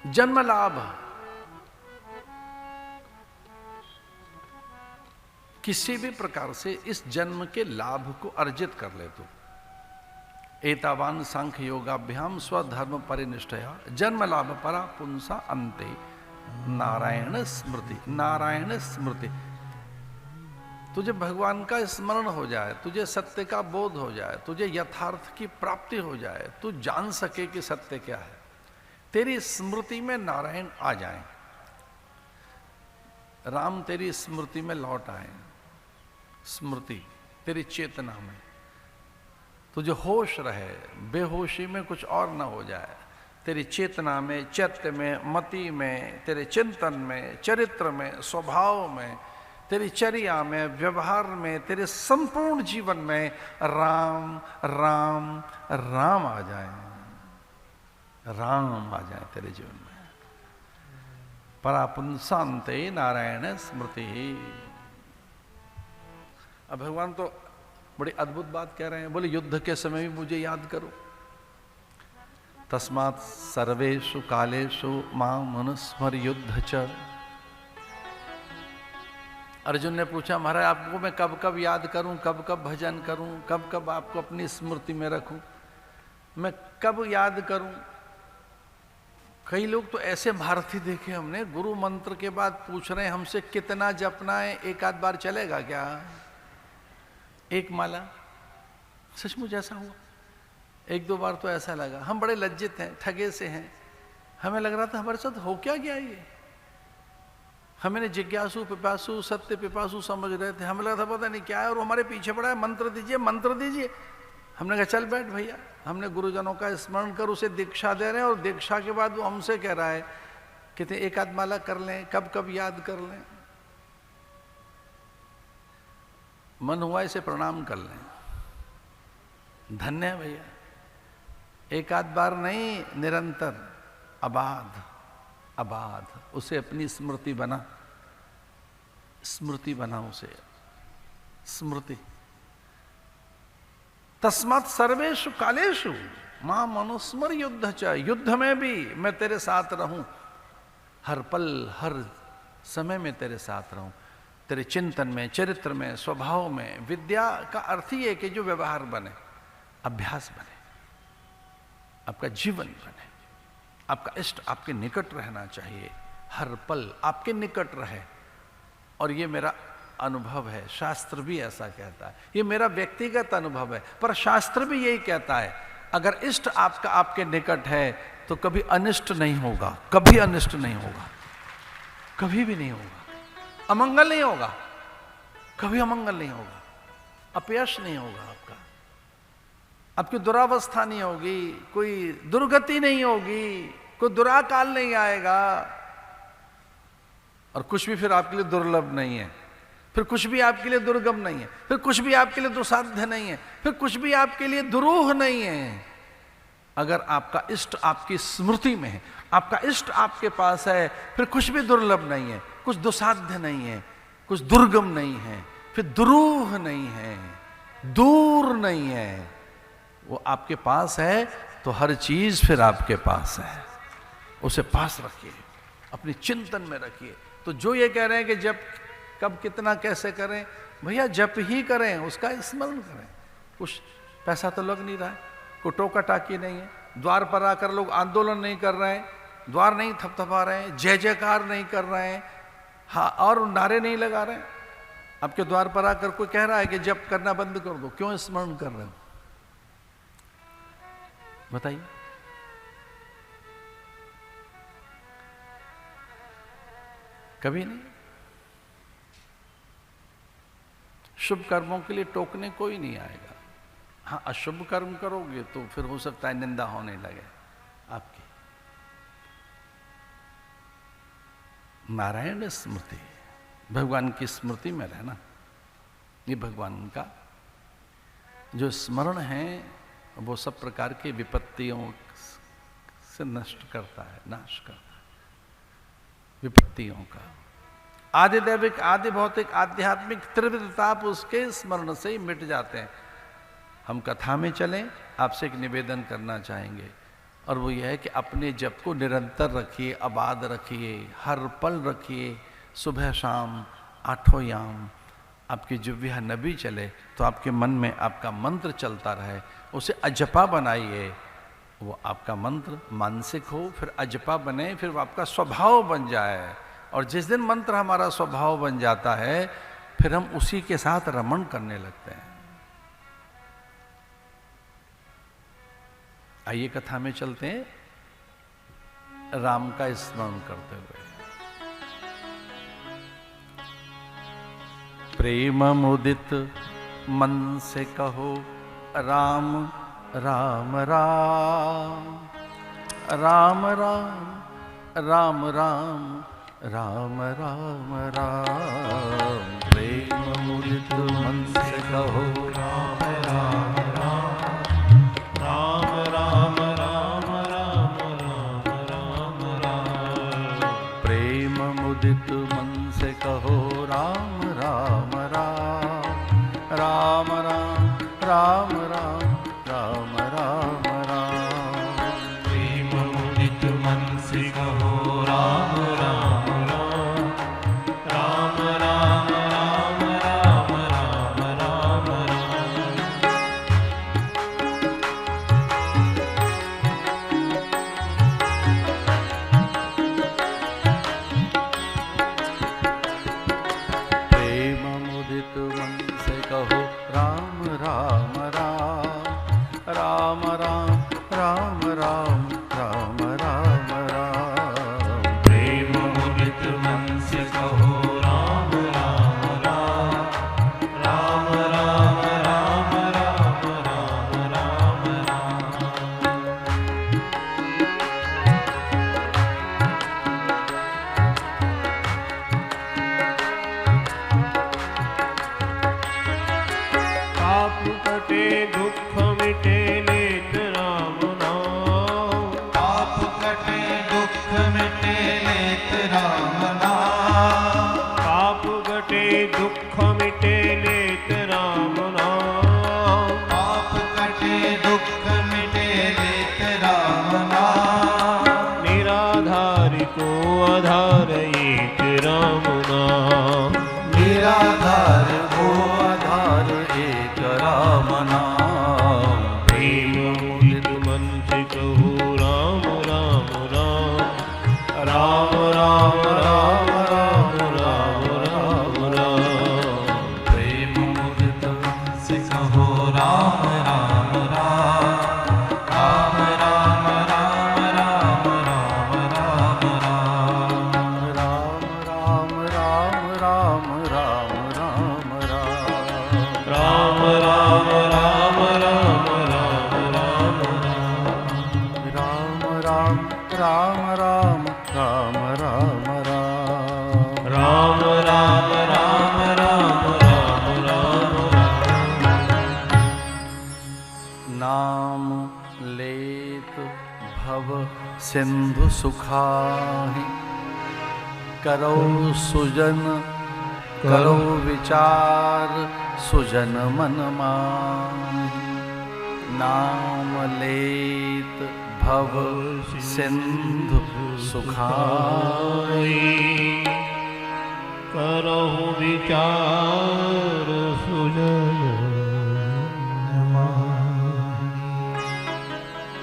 जन्म लाभ, किसी भी प्रकार से इस जन्म के लाभ को अर्जित कर ले तू। एतावान सांख्य योगाभ्याम स्वधर्म परिनिष्ठया जन्म लाभ परा पुंसा अंते नारायण स्मृति। नारायण स्मृति, तुझे भगवान का स्मरण हो जाए, तुझे सत्य का बोध हो जाए, तुझे यथार्थ की प्राप्ति हो जाए, तू जान सके कि सत्य क्या है, तेरी स्मृति में नारायण आ जाए, राम तेरी स्मृति में लौट आए। स्मृति तेरी चेतना में, तुझे होश रहे, बेहोशी में कुछ और ना हो जाए, तेरी चेतना में, चैत्य में, मति में, तेरे चिंतन में, चरित्र में, स्वभाव में, तेरी चर्या में, व्यवहार में, तेरे संपूर्ण जीवन में राम राम राम आ जाए, राम आ जाए तेरे जीवन में। परापुंसान्ते नारायण स्मृति। अब भगवान तो बड़ी अद्भुत बात कह रहे हैं, बोले युद्ध के समय भी मुझे याद करो। तस्मात् सर्वेषु कालेषु माम अनुस्मर युद्ध च। अर्जुन ने पूछा महाराज आपको मैं कब कब याद करूं, कब कब भजन करूं, कब कब आपको अपनी स्मृति में रखूं, मैं कब याद करूं। कई लोग तो ऐसे भारती देखे हमने, गुरु मंत्र के बाद पूछ रहे हैं हमसे कितना जपना है, एक आध बार चलेगा क्या, एक माला। सचमुच ऐसा हुआ, एक दो बार तो ऐसा लगा, हम बड़े लज्जित हैं, ठगे से हैं, हमें लग रहा था हमारे साथ हो क्या गया ये। हमें जिज्ञासु पिपासु सत्य पिपासु समझ रहे थे, हमें लगा था पता नहीं क्या है, और हमारे पीछे पड़ा है मंत्र दीजिए मंत्र दीजिए। हमने कहा चल बैठ भैया, हमने गुरुजनों का स्मरण कर उसे दीक्षा दे रहे हैं, और दीक्षा के बाद वो हमसे कह रहा है कहते एक आध माला कर लें, कब कब याद कर लें। मन हुआ इसे प्रणाम कर लें, धन्य है भैया। एक आध बार नहीं, निरंतर अबाध अबाध उसे अपनी स्मृति बना, स्मृति बना उसे, स्मृति। तस्मात् सर्वेषु कालेषु माम अनुस्मर युद्ध च। युद्ध में भी मैं तेरे साथ रहूं, हर पल हर समय में तेरे साथ रहूं, तेरे चिंतन में, चरित्र में, स्वभाव में। विद्या का अर्थ ही है कि जो व्यवहार बने, अभ्यास बने, आपका जीवन बने, आपका इष्ट आपके निकट रहना चाहिए, हर पल आपके निकट रहे। और ये मेरा अनुभव है, शास्त्र भी ऐसा कहता है, ये मेरा व्यक्तिगत अनुभव है, पर शास्त्र भी यही कहता है अगर इष्ट आपका आपके निकट है तो कभी अनिष्ट नहीं होगा, कभी अनिष्ट नहीं होगा, कभी भी नहीं होगा, अमंगल नहीं होगा, कभी अमंगल नहीं होगा, अपयश नहीं होगा आपका, आपकी दुरावस्था नहीं होगी, कोई दुर्गति नहीं होगी, कोई दुराकाल नहीं आएगा। और कुछ भी फिर आपके लिए दुर्लभ नहीं है, फिर कुछ भी आपके लिए दुर्गम नहीं है, फिर कुछ भी आपके लिए दुसाध्य नहीं है, फिर कुछ भी आपके लिए दुरूह नहीं है। अगर आपका इष्ट आपकी स्मृति में है, आपका इष्ट आपके पास है, फिर कुछ भी दुर्लभ नहीं है, कुछ दुसाध्य नहीं है, कुछ दुर्गम नहीं है, फिर दुरूह नहीं है, दूर नहीं है, वो आपके पास है तो हर चीज फिर आपके पास है। उसे पास रखिए, अपनी चिंतन में रखिए। तो जो ये कह रहे हैं कि जब कब कितना कैसे करें, भैया जप ही करें, उसका स्मरण करें। कुछ पैसा तो लग नहीं रहा है, कोई टोका टाकी नहीं है, द्वार पर आकर लोग आंदोलन नहीं कर रहे हैं, द्वार नहीं थपथपा रहे हैं, जय जयकार नहीं कर रहे हैं, हाँ और नारे नहीं लगा रहे हैं। आपके द्वार पर आकर कोई कह रहा है कि जप करना बंद कर दो, क्यों स्मरण कर रहे हो बताइए। कभी नहीं। शुभ कर्मों के लिए टोकने कोई नहीं आएगा। हाँ अशुभ कर्म करोगे तो फिर हो सकता है निंदा होने लगे आपकी। नारायण स्मृति, भगवान की स्मृति में रहना, ये भगवान का जो स्मरण है वो सब प्रकार की विपत्तियों से नष्ट करता है, नाश करता है विपत्तियों का। आदि दैविक, आदि भौतिक, आध्यात्मिक त्रिविध ताप उसके स्मरण से ही मिट जाते हैं। हम कथा में चलें, आपसे एक निवेदन करना चाहेंगे, और वो यह है कि अपने जप को निरंतर रखिए, आबाद रखिए, हर पल रखिए, सुबह शाम आठों याम आपकी जिह्वा न भी चले तो आपके मन में आपका मंत्र चलता रहे, उसे अजपा बनाइए। वो आपका मंत्र मानसिक हो, फिर अजपा बने, फिर वो आपका स्वभाव बन जाए। और जिस दिन मंत्र हमारा स्वभाव बन जाता है फिर हम उसी के साथ रमण करने लगते हैं। आइए कथा में चलते हैं राम का स्मरण करते हुए। प्रेम मुदित मन से कहो राम राम राम, राम राम राम राम राम राम राम। प्रेम मुदित मन से कहो राम राम राम, राम राम राम राम राम राम। प्रेम मुदित मन से कहो राम राम राम, राम राम राम राम राम राम राम। प्रेम मुदित मन से कहो राम राम राम, राम राम राम राम राम राम राम। प्रेम मुदित मन से कहो राम राम राम, राम राम राम राम राम राम राम। प्रेम मुदित मन से कहो राम राम राम, राम राम राम राम राम राम राम। पाप कटे दुख मिटे लेत राम नाम, पाप कटे दुख मिटे लेत राम नाम, पाप कटे दुख मिटे लेत राम नाम, पाप कटे दुख मिटे लेत राम नाम। निराधारी को आधार एक राम नाम, निराधार को आधार एक राम नाम। प्रेम मुदित मन से कहो राम राम राम, राम राम राम राम राम राम राम। प्रेम मुदित मन से कहो राम राम राम, राम राम राम राम राम राम राम। राम राम राम राम राम राम राम। राम राम राम राम राम राम राम राम। राम राम राम राम राम राम। राम राम राम राम राम राम राम। नाम लेत भव सिंधु सुखाहि, करो सुजन करो विचार सुजन मन माहि। नाम लेत भव सिंधु सुखाहि, करहु विचार